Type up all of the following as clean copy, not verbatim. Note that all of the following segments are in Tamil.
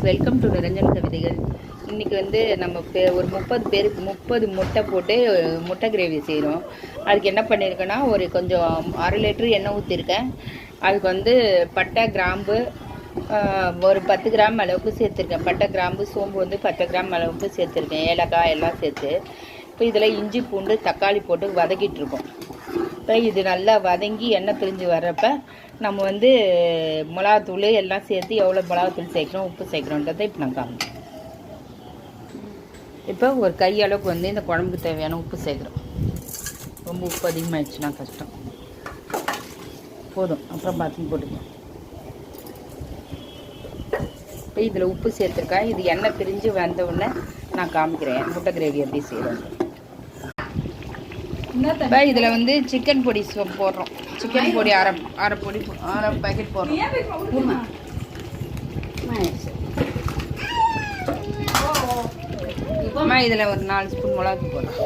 வெல்கம் டு நிரஞ்சன் கவிதைகள். இன்றைக்கி வந்து நம்ம ஒரு 30 பேருக்கு 30 முட்டை போட்டு முட்டை கிரேவி செய்கிறோம். அதுக்கு என்ன பண்ணியிருக்கேன்னா, ஒரு கொஞ்சம் 1/2 லிட்டரு எண்ணெய் ஊற்றிருக்கேன். அதுக்கு வந்து பட்டை, கிராம்பு ஒரு 10 கிராம் அளவுக்கு சேர்த்துருக்கேன். பட்டை, கிராம்பு, சோம்பு வந்து 10 கிராம் அளவுக்கு சேர்த்துருக்கேன். ஏலக்காய் எல்லாம் சேர்த்து இப்போ இதில் இஞ்சி, பூண்டு, தக்காளி போட்டு வதக்கிட்டு இருக்கோம். இப்போ இது நல்லா வதங்கி எண்ணெய் பிரிஞ்சு வர்றப்ப நம்ம வந்து மிளகாத்தூள் எல்லாம் சேர்த்து எவ்வளோ மிளகாத்தூள் சேர்க்குறோம், உப்பு சேர்க்குறோன்றதை இப்போ நான் காமிக்கிறேன். இப்போ ஒரு கையளவுக்கு வந்து இந்த குழம்புக்கு தேவையான உப்பு சேர்க்குறோம். ரொம்ப உப்பு அதிகமாகிடுச்சுன்னா கஷ்டம், போதும். அப்புறம் பார்த்து போட்டுக்கலாம். இப்போ இதில் உப்பு சேர்த்துருக்கேன். இது எண்ணெய் பிரிஞ்சு வந்த உடனே நான் காமிக்கிறேன் முட்டை கிரேவி எப்படி செய்கிறோம். இப்போ இதில் வந்து சிக்கன் பொடி போடுறோம். சிக்கன் பொடி அரை பேக்கெட் போடுறோம். இதில் ஒரு 4 ஸ்பூன் மிளகாத்தூள் போடுறோம்.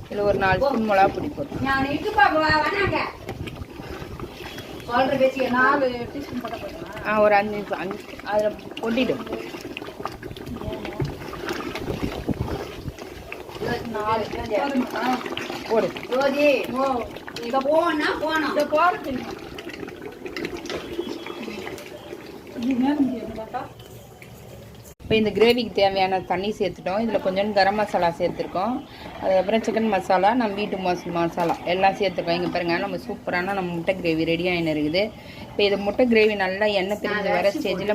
இதில் ஒரு 4 ஸ்பூன் மிளகா பொடி போடுறோம். ஒரு 5 அதில் கொட்டிடும். போடு. இப்போ இந்த கிரேவிக்கு தேவையான தண்ணி சேர்த்துட்டோம். இதில் கொஞ்சம் கரம் மசாலா சேர்த்துருக்கோம். அதுக்கப்புறம் சிக்கன் மசாலா, நம்ம வீட்டு மசாலா எல்லாம் சேர்த்துருக்கோம். இங்கே பாருங்கள், நம்ம சூப்பரான நம்ம முட்டை கிரேவி ரெடி ஆகின்னு இருக்குது. இப்போ இது முட்டை கிரேவி நல்லா எண்ணெய் பிரிஞ்சு வர ஸ்டேஜில்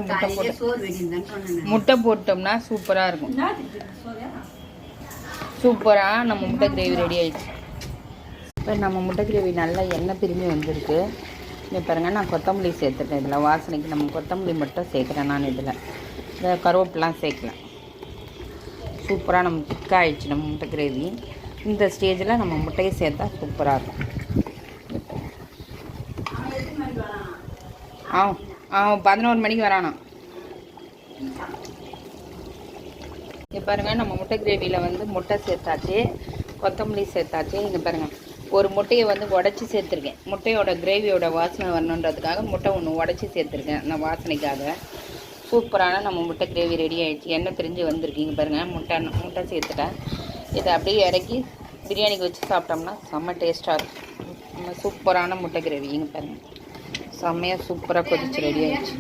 முட்டை போட்டோம்னா சூப்பராக இருக்கும். சூப்பராக நம்ம முட்டை கிரேவி ரெடி ஆகிடுச்சு. இப்போ நம்ம முட்டை கிரேவி நல்லா எண்ணெய் பிரிஞ்சு வந்திருக்கு. இங்கே பாருங்கள், நான் கொத்தமல்லி சேர்த்துட்டேன். இதில் வாசனைக்கு நம்ம கொத்தமல்லி மட்டும் சேர்க்குறேன். நான் இதில் இந்த கருவேப்பிலாம் சேர்க்கலாம். சூப்பராக நம்ம திக்காக ஆகிடுச்சு நம்ம முட்டை கிரேவி. இந்த ஸ்டேஜில் நம்ம முட்டையை சேர்த்தா சூப்பராக இருக்கும். ஆ 11 மணிக்கு வரானா. இங்கே பாருங்கள், நம்ம முட்டை கிரேவியில் வந்து முட்டை சேர்த்தாச்சு, கொத்தமல்லி சேர்த்தாச்சு. இங்கே பாருங்கள், ஒரு முட்டையை வந்து உடச்சி சேர்த்துருக்கேன். முட்டையோட கிரேவியோட வாசனை வரணுன்றதுக்காக முட்டை ஒன்று உடச்சி சேர்த்துருக்கேன், அந்த வாசனைக்காக. சூப்பரான நம்ம முட்டை கிரேவி ரெடி ஆகிடுச்சு. எண்ணெய் பிரிஞ்சு வந்திருக்கீங்க பாருங்கள். முட்டை சேர்த்துட்டேன். இதை அப்படியே இறக்கி பிரியாணிக்கு வச்சு சாப்பிட்டோம்னா செம்ம டேஸ்ட்டாக இருக்கும். நம்ம சூப்பரான முட்டை கிரேவி இங்கே பாருங்கள், செம்மையாக சூப்பராக கொதிச்சு ரெடி ஆகிடுச்சு.